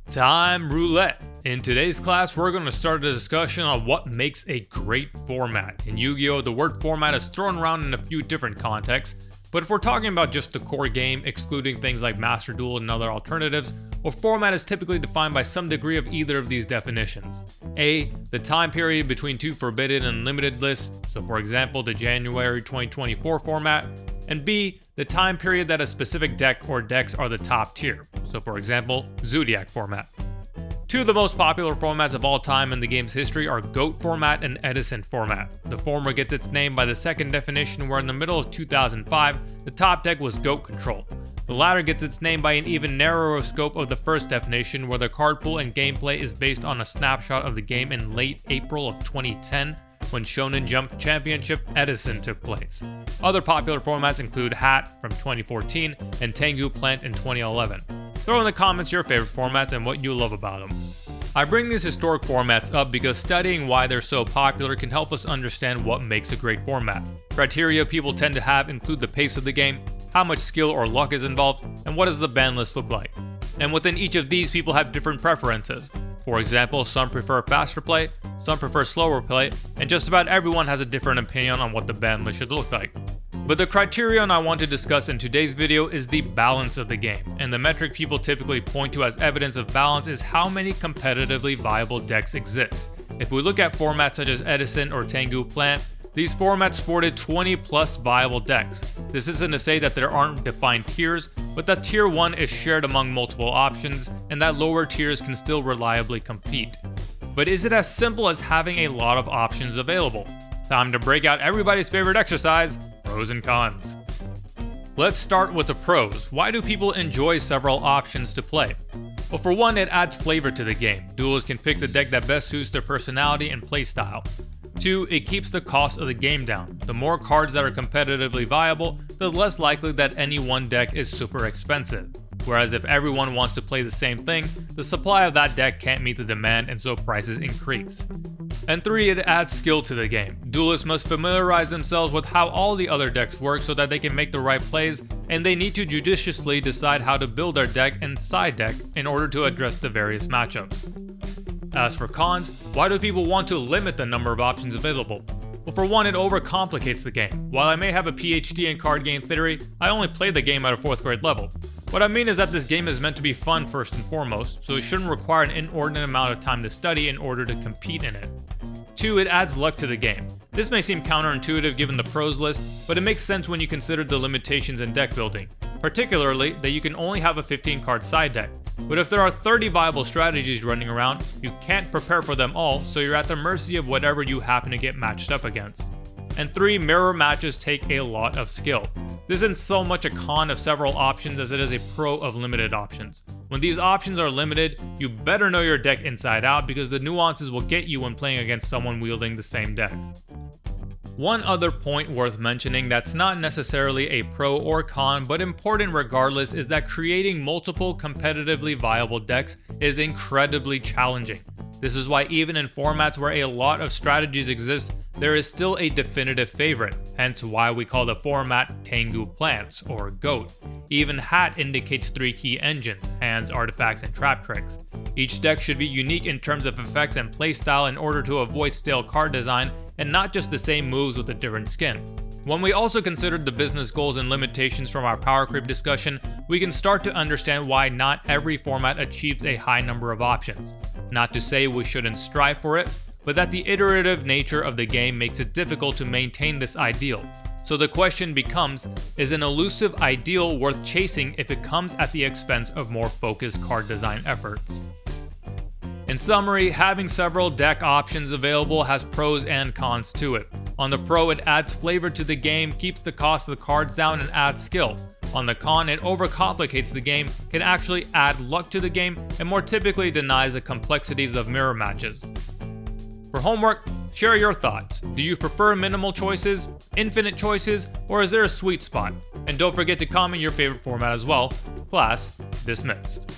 Time roulette. In today's class, we're going to start a discussion on what makes a great format. In Yu-Gi-Oh, the word format is thrown around in a few different contexts, but if we're talking about just the core game, excluding things like Master Duel and other alternatives, a format is typically defined by some degree of either of these definitions. A, the time period between two forbidden and limited lists, so for example the January 2024 format, and B, the time period that a specific deck or decks are the top tier, so for example, Zodiac format. Two of the most popular formats of all time in the game's history are GOAT format and Edison format. The former gets its name by the second definition where in the middle of 2005, the top deck was GOAT control. The latter gets its name by an even narrower scope of the first definition where the card pool and gameplay is based on a snapshot of the game in late April of 2010 when Shonen Jump Championship Edison took place. Other popular formats include Hat from 2014 and Tengu Plant in 2011. Throw in the comments your favorite formats and what you love about them. I bring these historic formats up because studying why they're so popular can help us understand what makes a great format. Criteria people tend to have include the pace of the game, how much skill or luck is involved, and what does the ban list look like. And within each of these, people have different preferences. For example, some prefer faster play, some prefer slower play, and just about everyone has a different opinion on what the ban list should look like. But the criterion I want to discuss in today's video is the balance of the game, and the metric people typically point to as evidence of balance is how many competitively viable decks exist. If we look at formats such as Edison or Tengu Plant, these formats sported 20 plus viable decks. This isn't to say that there aren't defined tiers, but that tier 1 is shared among multiple options, and that lower tiers can still reliably compete. But is it as simple as having a lot of options available? Time to break out everybody's favorite exercise, pros and cons. Let's start with the pros. Why do people enjoy several options to play? Well, for one, it adds flavor to the game. Duelists can pick the deck that best suits their personality and playstyle. 2, it keeps the cost of the game down. The more cards that are competitively viable, the less likely that any one deck is super expensive. Whereas if everyone wants to play the same thing, the supply of that deck can't meet the demand and so prices increase. And 3, it adds skill to the game. Duelists must familiarize themselves with how all the other decks work so that they can make the right plays, and they need to judiciously decide how to build their deck and side deck in order to address the various matchups. As for cons, why do people want to limit the number of options available? Well, for one, it overcomplicates the game. While I may have a PhD in card game theory, I only played the game at a 4th grade level. What I mean is that this game is meant to be fun first and foremost, so it shouldn't require an inordinate amount of time to study in order to compete in it. 2, it adds luck to the game. This may seem counterintuitive given the pros list, but it makes sense when you consider the limitations in deck building, particularly that you can only have a 15 card side deck. But if there are 30 viable strategies running around, you can't prepare for them all, so you're at the mercy of whatever you happen to get matched up against. And 3, mirror matches take a lot of skill. This isn't so much a con of several options as it is a pro of limited options. When these options are limited, you better know your deck inside out because the nuances will get you when playing against someone wielding the same deck. One other point worth mentioning that's not necessarily a pro or con, but important regardless, is that creating multiple competitively viable decks is incredibly challenging. This is why even in formats where a lot of strategies exist, there is still a definitive favorite, hence why we call the format Tengu Plants, or GOAT. Even Hat indicates 3 key engines, hands, artifacts, and trap tricks. Each deck should be unique in terms of effects and playstyle in order to avoid stale card design, and not just the same moves with a different skin. When we also considered the business goals and limitations from our power creep discussion, we can start to understand why not every format achieves a high number of options. Not to say we shouldn't strive for it, but that the iterative nature of the game makes it difficult to maintain this ideal. So the question becomes, is an elusive ideal worth chasing if it comes at the expense of more focused card design efforts? In summary, having several deck options available has pros and cons to it. On the pro, it adds flavor to the game, keeps the cost of the cards down, and adds skill. On the con, it overcomplicates the game, can actually add luck to the game, and more typically denies the complexities of mirror matches. For homework, share your thoughts. Do you prefer minimal choices, infinite choices, or is there a sweet spot? And don't forget to comment your favorite format as well. Class dismissed.